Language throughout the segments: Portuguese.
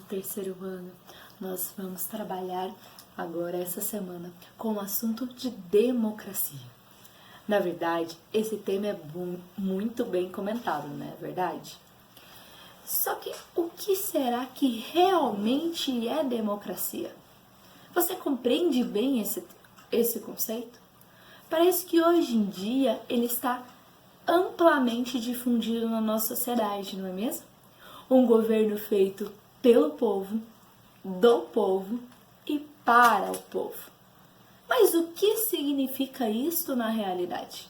terceiro ano, nós vamos trabalhar agora, essa semana, com o assunto de democracia. Na verdade, esse tema é muito bem comentado, não é verdade? Só que o que será que realmente é democracia? Você compreende bem esse conceito? Parece que hoje em dia ele está amplamente difundido na nossa sociedade, não é mesmo? Um governo feito pelo povo, do povo e para o povo. Mas o que significa isso na realidade?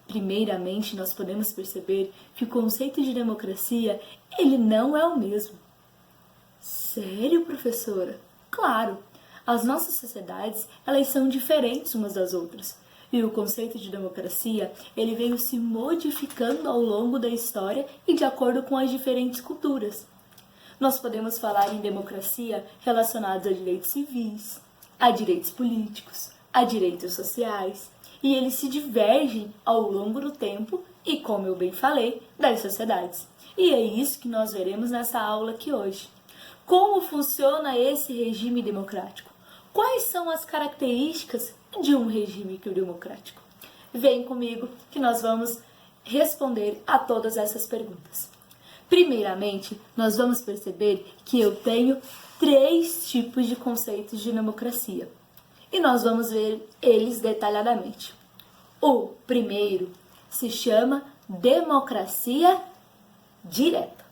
Primeiramente, nós podemos perceber que o conceito de democracia, ele não é o mesmo. Sério, professora? Claro, as nossas sociedades, elas são diferentes umas das outras. E o conceito de democracia, ele veio se modificando ao longo da história e de acordo com as diferentes culturas. Nós podemos falar em democracia relacionados a direitos civis, a direitos políticos, a direitos sociais, e eles se divergem ao longo do tempo e, como eu bem falei, das sociedades. E é isso que nós veremos nessa aula aqui hoje. Como funciona esse regime democrático? Quais são as características de um regime democrático? Vem comigo que nós vamos responder a todas essas perguntas. Primeiramente, nós vamos perceber que eu tenho 3 tipos de conceitos de democracia. E nós vamos ver eles detalhadamente. O primeiro se chama democracia direta.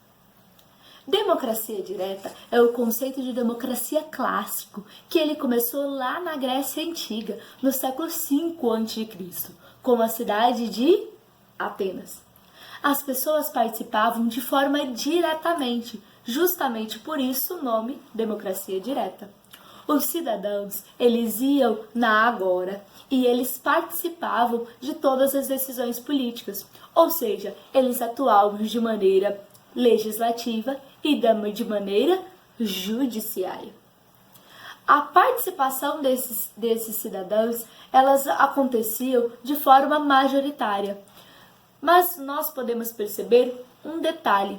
Democracia direta é o conceito de democracia clássico, que ele começou lá na Grécia Antiga, no século V a.C., com a cidade de Atenas. As pessoas participavam de forma diretamente, justamente por isso o nome democracia direta. Os cidadãos, eles iam na agora e eles participavam de todas as decisões políticas, ou seja, eles atuavam de maneira legislativa e de maneira judiciária. A participação desses cidadãos, elas aconteciam de forma majoritária. Mas nós podemos perceber um detalhe,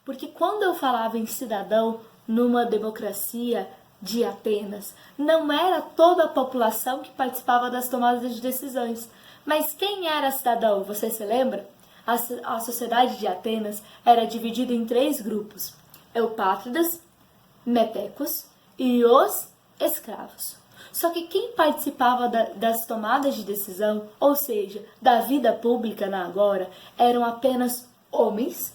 porque quando eu falava em cidadão numa democracia de Atenas, não era toda a população que participava das tomadas de decisões. Mas quem era cidadão? Você se lembra? A sociedade de Atenas era dividida em 3 grupos: eupátridas, metecos e os escravos. Só que quem participava das tomadas de decisão, ou seja, da vida pública na agora, eram apenas homens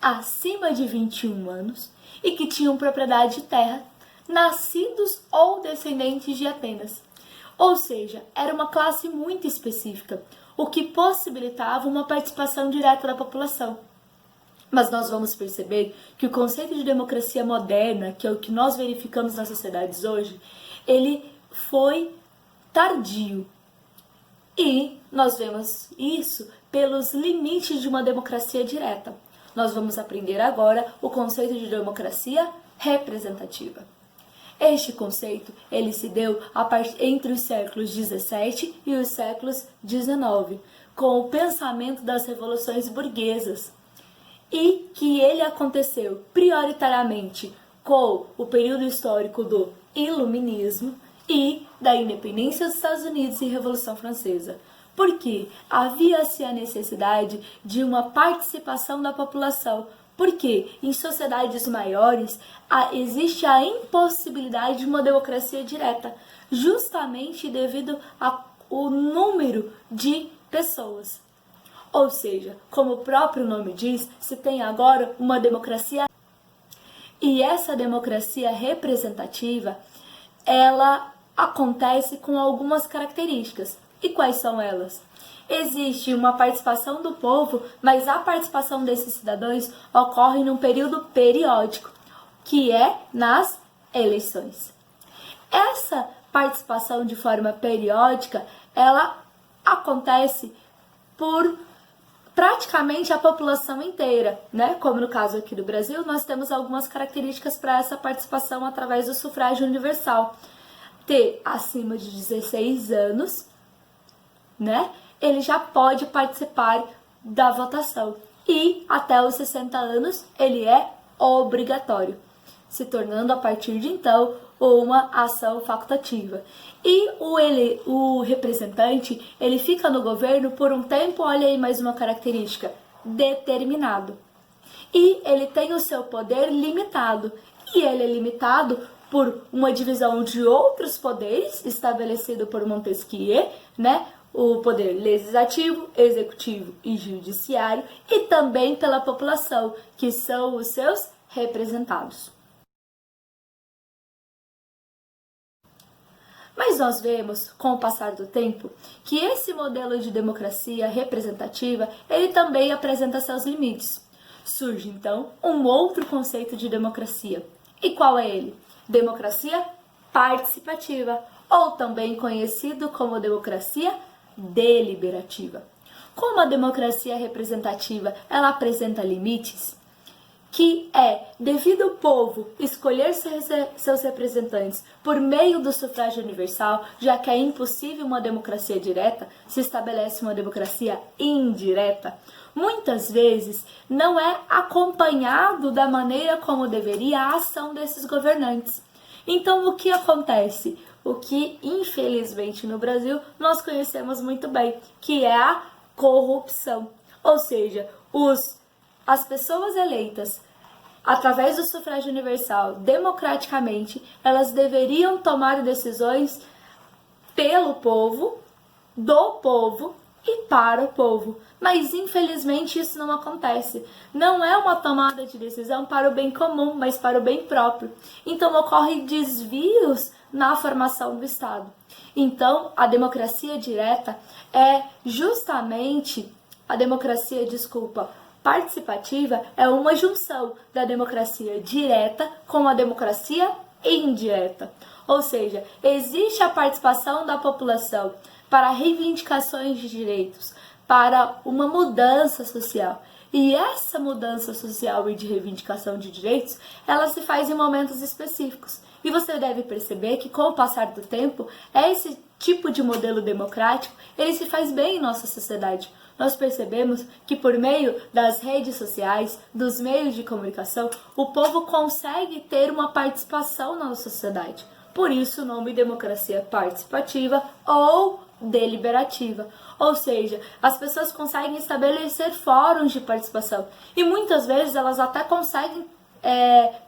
acima de 21 anos e que tinham propriedade de terra, nascidos ou descendentes de Atenas. Ou seja, era uma classe muito específica, o que possibilitava uma participação direta da população. Mas nós vamos perceber que o conceito de democracia moderna, que é o que nós verificamos nas sociedades hoje, ele foi tardio. E nós vemos isso pelos limites de uma democracia direta. Nós vamos aprender agora o conceito de democracia representativa. Este conceito ele se deu entre os séculos XVII e os séculos XIX, com o pensamento das revoluções burguesas, e que ele aconteceu prioritariamente com o período histórico do Iluminismo e da independência dos Estados Unidos e Revolução Francesa, porque havia-se a necessidade de uma participação da população, porque em sociedades maiores existe a impossibilidade de uma democracia direta, justamente devido ao número de pessoas. Ou seja, como o próprio nome diz, se tem agora uma democracia. E essa democracia representativa, ela acontece com algumas características. E quais são elas? Existe uma participação do povo, mas a participação desses cidadãos ocorre num período periódico, que é nas eleições. Essa participação de forma periódica, ela acontece por praticamente a população inteira, né? Como no caso aqui do Brasil, nós temos algumas características para essa participação através do sufrágio universal. Ter acima de 16 anos, né? Ele já pode participar da votação. E até os 60 anos ele é obrigatório. se tornando a partir de então uma ação facultativa. E o representante, ele fica no governo por um tempo, olha aí mais uma característica, determinado. E ele tem o seu poder limitado. E ele é limitado por uma divisão de outros poderes, estabelecido por Montesquieu, né? O poder legislativo, executivo e judiciário, e também pela população, que são os seus representados. Mas nós vemos, com o passar do tempo, que esse modelo de democracia representativa, ele também apresenta seus limites. Surge, então, um outro conceito de democracia. E qual é ele? Democracia participativa, ou também conhecido como democracia deliberativa. Como a democracia representativa, ela apresenta limites, que é devido ao povo escolher seus representantes por meio do sufrágio universal, já que é impossível uma democracia direta, se estabelece uma democracia indireta, muitas vezes não é acompanhado da maneira como deveria a ação desses governantes. Então, o que acontece? O que, infelizmente, no Brasil, nós conhecemos muito bem, que é a corrupção. Ou seja, as pessoas eleitas através do sufrágio universal, democraticamente, elas deveriam tomar decisões pelo povo, do povo e para o povo. Mas, infelizmente, isso não acontece. Não é uma tomada de decisão para o bem comum, mas para o bem próprio. Então, ocorrem desvios na formação do Estado. Então, a democracia direta é justamente participativa é uma junção da democracia direta com a democracia indireta. Ou seja, existe a participação da população para reivindicações de direitos, para uma mudança social. E essa mudança social e de reivindicação de direitos, ela se faz em momentos específicos. E você deve perceber que, com o passar do tempo, esse tipo de modelo democrático, ele se faz bem em nossa sociedade. Nós percebemos que, por meio das redes sociais, dos meios de comunicação, o povo consegue ter uma participação na sociedade. Por isso o nome democracia participativa ou deliberativa. Ou seja, as pessoas conseguem estabelecer fóruns de participação e muitas vezes elas até conseguem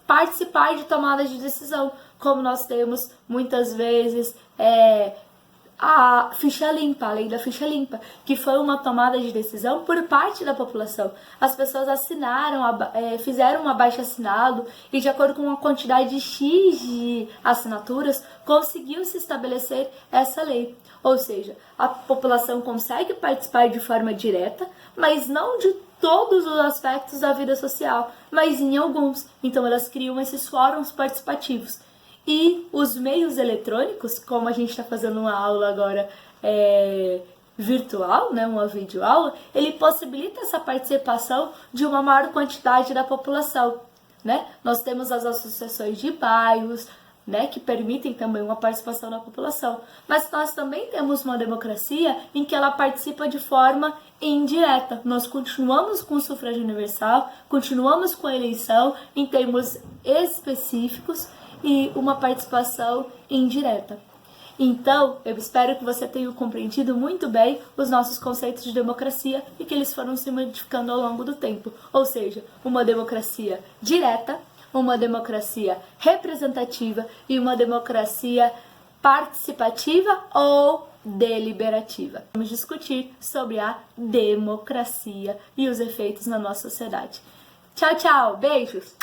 participar de tomadas de decisão, como nós temos muitas vezes a ficha limpa, a lei da ficha limpa, que foi uma tomada de decisão por parte da população. As pessoas assinaram, fizeram um abaixo-assinado e, de acordo com uma quantidade X de assinaturas, conseguiu se estabelecer essa lei. Ou seja, a população consegue participar de forma direta, mas não de todos os aspectos da vida social, mas em alguns. Então elas criam esses fóruns participativos. E os meios eletrônicos, como a gente está fazendo uma aula agora virtual, né, uma videoaula, ele possibilita essa participação de uma maior quantidade da população. Né? Nós temos as associações de bairros, né, que permitem também uma participação da população. Mas nós também temos uma democracia em que ela participa de forma indireta. Nós continuamos com o sufrágio universal, continuamos com a eleição em termos específicos, e uma participação indireta. Então, eu espero que você tenha compreendido muito bem os nossos conceitos de democracia e que eles foram se modificando ao longo do tempo. Ou seja, uma democracia direta, uma democracia representativa e uma democracia participativa ou deliberativa. Vamos discutir sobre a democracia e os efeitos na nossa sociedade. Tchau, tchau! Beijos!